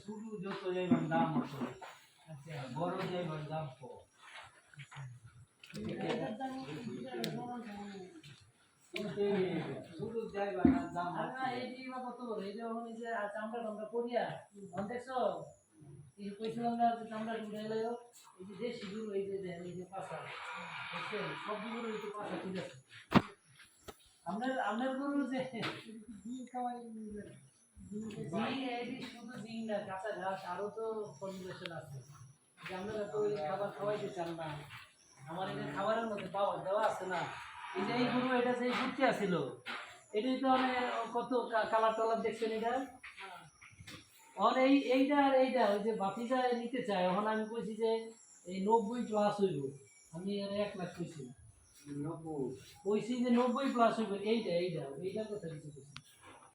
শুধু যত যাইবার দাম আছে বড় যাইবার দাম কম শুধু যাইবার দাম এই যে কত এই যে ওখানে যে চামড়া টামড়া করিয়া দেখছো এই কইছিলাম না যে চামড়া টুটে এলো এই যে দেশি গুলো এই যে এই যে পাশা দেখছেন সবগুলো এই যে পাশা ঠিক আছে আপনার গরু যে ডিম খাওয়াই শুধু ডিম না কাঁচা ঘাস আরো তো পরিবেশন আছে যে আপনারা তো এই খাবার খাওয়াইতে চান না আমার এটা খাবারের মধ্যে পাওয়া দেওয়া আছে না এই যে এই গরু এটা যে ঘুরতে আসছিল এটাই তো মানে কত কালার টালার দেখছেন এটা এইটা আর এইটা ওই যে বাতিজা নিতে চায় এখন আমি কইছি যে এই 90+ হইব আমি আর 1 লাখ কইছি 90 কইছি যে 90+ হইব এইটার কথা কিছু কইছি